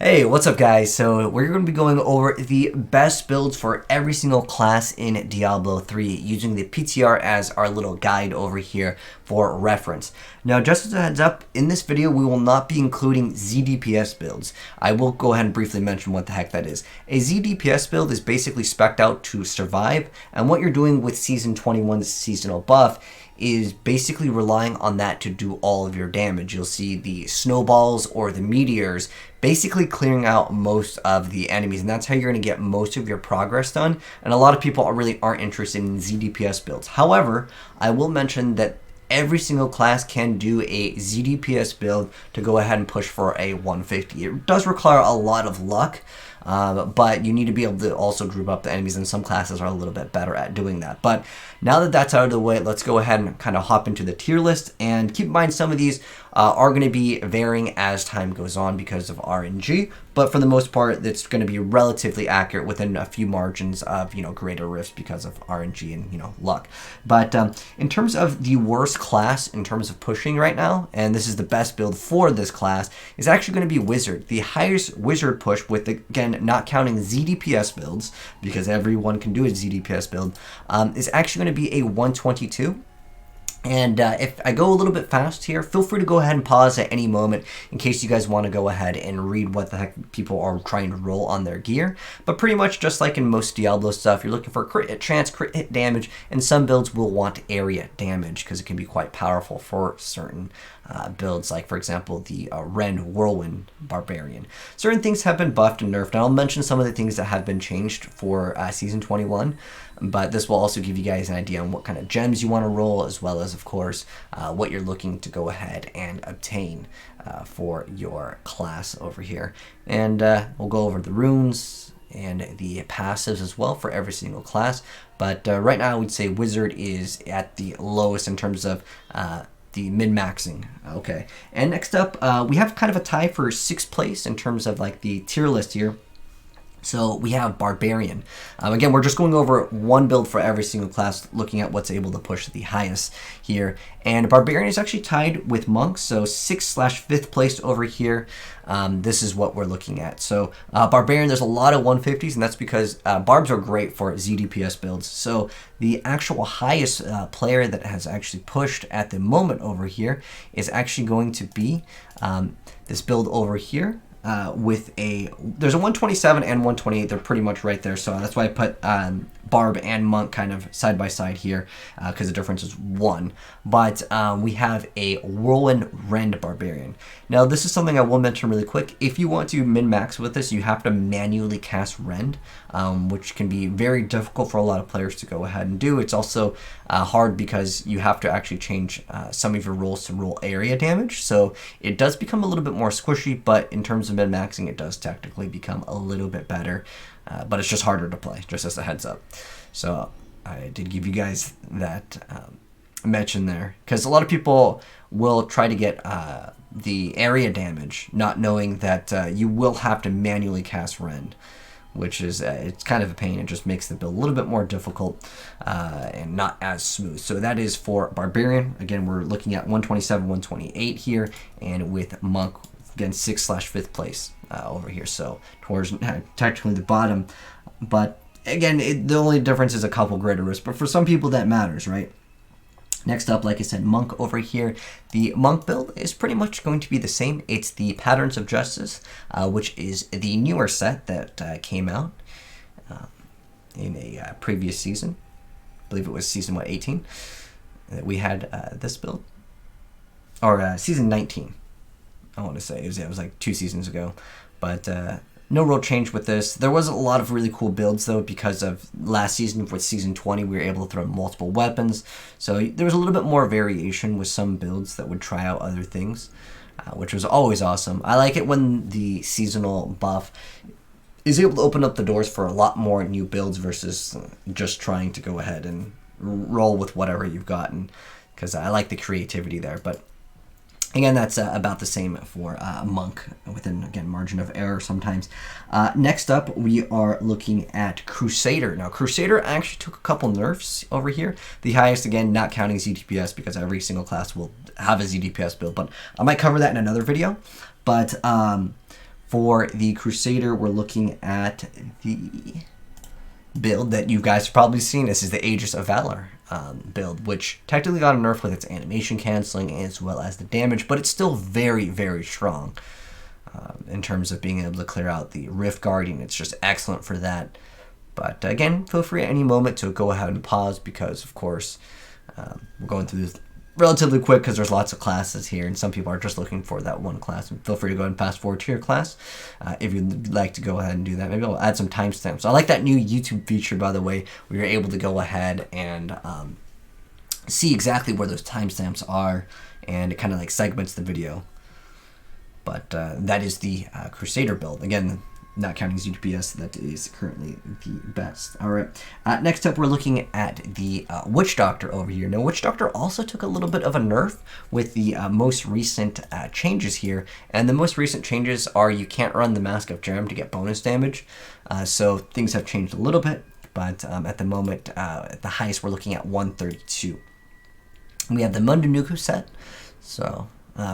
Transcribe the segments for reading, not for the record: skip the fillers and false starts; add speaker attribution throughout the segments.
Speaker 1: Hey, what's up guys? So we're going to be going over the best builds for every single class in Diablo 3 using the PTR as our little guide over here for reference. Now just as a heads up, in this video we will not be including zDPS builds. I will go ahead and briefly mention what the heck that is. A zDPS build is basically spec'd out to survive, and what you're doing with Season 21's seasonal buff is basically relying on that to do all of your damage. You'll see the snowballs or the meteors basically clearing out most of the enemies, and that's how you're going to get most of your progress done. And a lot of people really aren't interested in zDPS builds. However, I will mention that every single class can do a zDPS build to go ahead and push for a 150. It does require a lot of luck, but you need to be able to also group up the enemies, and some classes are a little bit better at doing that. But now that that's out of the way, let's go ahead and kind of hop into the tier list. And keep in mind, some of these are going to be varying as time goes on because of RNG, but for the most part, it's going to be relatively accurate within a few margins of, greater rifts because of RNG and, luck. But in terms of the worst class in terms of pushing right now, and this is the best build for this class, is actually going to be Wizard. The highest Wizard push with, again, not counting zDPS builds, because everyone can do a zDPS build, is actually going to be a 122. And if I go a little bit fast here, feel free to go ahead and pause at any moment in case you guys want to go ahead and read what the heck people are trying to roll on their gear. But pretty much just like in most Diablo stuff, you're looking for crit hit chance, crit hit damage, and some builds will want area damage because it can be quite powerful for certain builds, like for example the Rend Whirlwind Barbarian. Certain things have been buffed and nerfed, and I'll mention some of the things that have been changed for Season 21, but this will also give you guys an idea on what kind of gems you want to roll, as well as, of course, what you're looking to go ahead and obtain for your class over here. And we'll go over the runes and the passives as well for every single class. But right now I would say Wizard is at the lowest in terms of the min-maxing. Okay, and next up we have kind of a tie for 6th place in terms of like the tier list here. So we have Barbarian. Again, we're just going over one build for every single class, looking at what's able to push the highest here. And Barbarian is actually tied with Monk, so 6th/5th place over here. This is what we're looking at. So Barbarian, there's a lot of 150s, and that's because Barbs are great for zDPS builds. So the actual highest player that has actually pushed at the moment over here is actually going to be this build over here. There's a 127 and 128. They're pretty much right there, so that's why I put Barb and Monk kind of side by side here, because the difference is 1. But we have a Whirlwind Rend Barbarian. Now this is something I will mention really quick. If you want to min-max with this, you have to manually cast Rend, which can be very difficult for a lot of players to go ahead and do. It's also hard because you have to actually change some of your rolls to roll area damage, so it does become a little bit more squishy, but in terms of min-maxing, it does technically become a little bit better, but it's just harder to play, just as a heads up. So I did give you guys that mention there, because a lot of people will try to get the area damage, not knowing that you will have to manually cast Rend, which is it's kind of a pain. It just makes the build a little bit more difficult and not as smooth. So that is for Barbarian. Again, we're looking at 127, 128 here, and with Monk, again, 6th/5th place over here, so towards technically the bottom. But again, the only difference is a couple greater risks, but for some people that matters, right? Next up, like I said, Monk over here. The Monk build is pretty much going to be the same. It's the Patterns of Justice, which is the newer set that came out in a previous season. I believe it was season 18 that we had this build, or season 19. I want to say it was like 2 seasons ago, but no real change with this. There was a lot of really cool builds though, because of last season with season 20 we were able to throw multiple weapons, so there was a little bit more variation with some builds that would try out other things, which was always awesome. I like it when the seasonal buff is able to open up the doors for a lot more new builds versus just trying to go ahead and roll with whatever you've gotten, because I like the creativity there. But again, that's about the same for Monk, within, again, margin of error sometimes. Next up, we are looking at Crusader. Now, Crusader actually took a couple nerfs over here. The highest, again, not counting zDPS, because every single class will have a zDPS build, but I might cover that in another video. But For the Crusader, we're looking at the build that you guys have probably seen. This is the Aegis of Valor build, which technically got a nerf with its animation canceling as well as the damage, but it's still very, very strong in terms of being able to clear out the Rift Guardian. It's just excellent for that. But again, feel free at any moment to go ahead and pause because, of course, we're going through this relatively quick because there's lots of classes here and some people are just looking for that one class. And feel free to go ahead and fast forward to your class if you'd like to go ahead and do that. Maybe I'll add some timestamps. I like that new YouTube feature, by the way, where you're able to go ahead and see exactly where those timestamps are, and it kind of like segments the video. But that is the Crusader build. Again, not counting zDPS, that is currently the best. All right. Next up, we're looking at the Witch Doctor over here. Now, Witch Doctor also took a little bit of a nerf with the most recent changes here. And the most recent changes are you can't run the Mask of Jerem to get bonus damage. So things have changed a little bit. But at the moment, at the highest, we're looking at 132. We have the Mundanuku set. So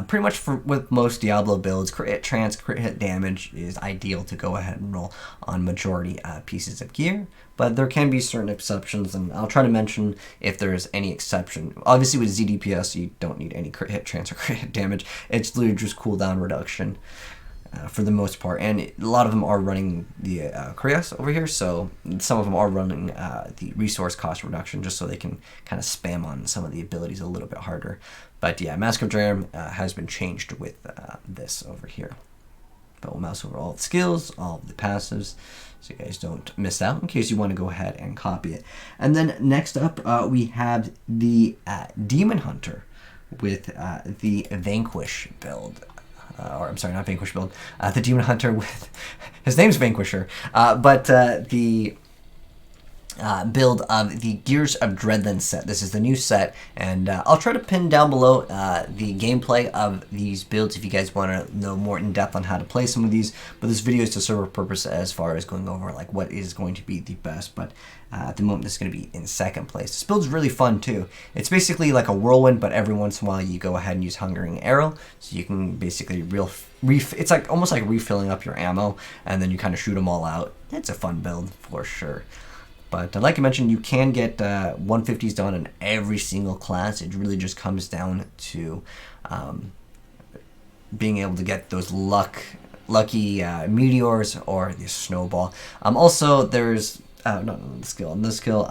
Speaker 1: pretty much with most Diablo builds, crit hit trance, crit hit damage is ideal to go ahead and roll on majority pieces of gear. But there can be certain exceptions, and I'll try to mention if there's any exception. Obviously with zDPS, you don't need any crit hit trance or crit hit damage. It's literally just cooldown reduction for the most part. And a lot of them are running the Krios over here, so some of them are running the resource cost reduction just so they can kind of spam on some of the abilities a little bit harder. But yeah, Mask of Jerem has been changed with this over here. But we'll mouse over all the skills, all of the passives, so you guys don't miss out in case you want to go ahead and copy it. And then next up, we have the Demon Hunter with the Vanquish build. Or I'm sorry, not Vanquish build. The Demon Hunter with, his name's Vanquisher, but the build of the Gears of Dreadlands set. This is the new set, and I'll try to pin down below the gameplay of these builds if you guys want to know more in depth on how to play some of these. But this video is to serve a purpose as far as going over like what is going to be the best. But at the moment, this is going to be in second place. This build's really fun too. It's basically like a whirlwind, but every once in a while you go ahead and use Hungering Arrow, so you can basically it's like almost like refilling up your ammo, and then you kind of shoot them all out. It's a fun build for sure. But like I mentioned, you can get 150s done in every single class. It really just comes down to being able to get those lucky meteors or the snowball. Also, there's not the skill. On this skill,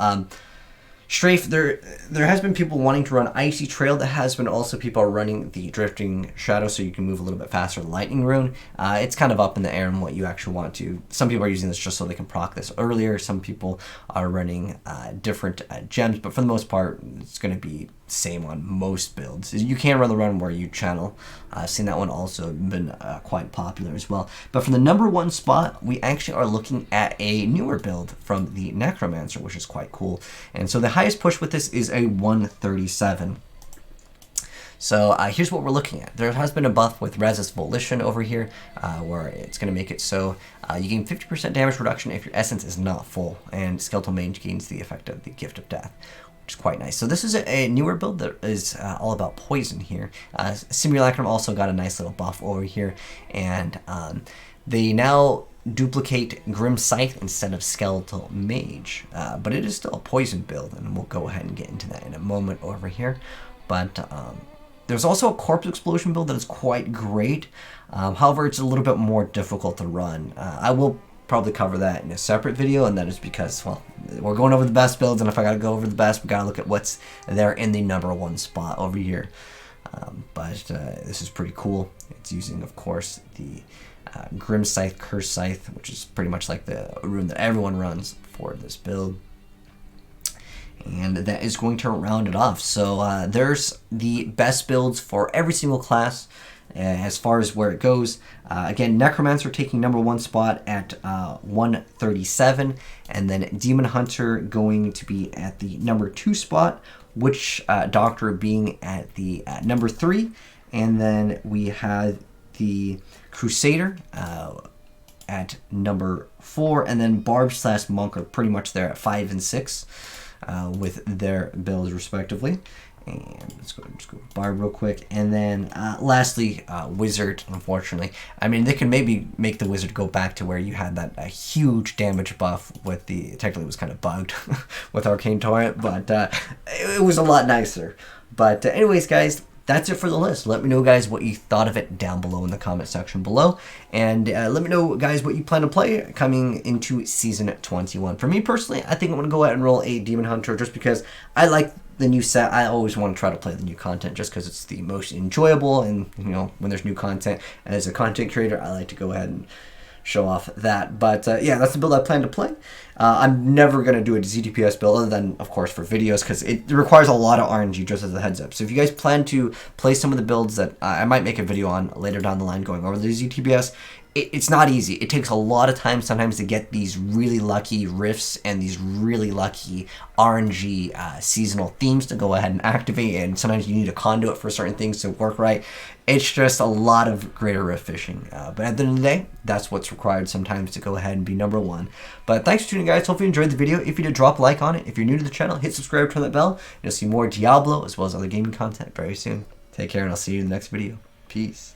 Speaker 1: Strafe, there has been people wanting to run Icy Trail. There has been also people running the Drifting Shadow, so you can move a little bit faster than Lightning Rune. It's kind of up in the air on what you actually want to. Some people are using this just so they can proc this earlier. Some people are running different gems, but for the most part, it's going to be same on most builds. You can run the run where you channel. I've seen that one also been quite popular as well. But for the #1 spot, we actually are looking at a newer build from the Necromancer, which is quite cool. And so the highest push with this is a 137. So here's what we're looking at. There has been a buff with Resist Volition over here, where it's going to make it so you gain 50% damage reduction if your essence is not full, and Skeletal Mage gains the effect of the Gift of Death, which is quite nice. So this is a newer build that is all about poison here. Simulacrum also got a nice little buff over here, and they now duplicate Grim Scythe instead of Skeletal Mage, but it is still a poison build, and we'll go ahead and get into that in a moment over here. But there's also a Corpse Explosion build that is quite great. However, it's a little bit more difficult to run. I will probably cover that in a separate video, and that is because, well, we're going over the best builds, and if I gotta go over the best, we gotta look at what's there in the #1 spot over here. But this is pretty cool. It's using, of course, the Grim Scythe, Curse Scythe, which is pretty much like the rune that everyone runs for this build. And that is going to round it off. So there's the best builds for every single class as far as where it goes. Again, Necromancer taking #1 spot at 137, and then Demon Hunter going to be at the #2 spot, Witch Doctor being at the #3, and then we have the Crusader at #4, and then Barb/Monk are pretty much there at 5 and 6 with their builds respectively. And let's go just go Barb real quick. And then lastly, Wizard, unfortunately. I mean, they can maybe make the Wizard go back to where you had that huge damage buff with the, technically it was kind of bugged with Arcane Torrent, but it was a lot nicer. But anyways, guys, that's it for the list. Let me know, guys, what you thought of it down below in the comment section below. And let me know, guys, what you plan to play coming into Season 21. For me, personally, I think I'm going to go ahead and roll a Demon Hunter just because I like the new set. I always want to try to play the new content just because it's the most enjoyable. And, you know, when there's new content, and as a content creator, I like to go ahead and show off that. But yeah, that's the build I plan to play. I'm never going to do a zDPS build other than, of course, for videos because it requires a lot of RNG, just as a heads up. So if you guys plan to play some of the builds that I might make a video on later down the line going over the zDPS, it's not easy. It takes a lot of time sometimes to get these really lucky riffs and these really lucky RNG seasonal themes to go ahead and activate, and sometimes you need a conduit for certain things to work right. It's just a lot of greater riff fishing. But at the end of the day, that's what's required sometimes to go ahead and be #1. But thanks for tuning, guys. Hope you enjoyed the video. If you did, drop a like on it. If you're new to the channel, hit subscribe, turn that bell. You'll see more Diablo as well as other gaming content very soon. Take care, and I'll see you in the next video. Peace.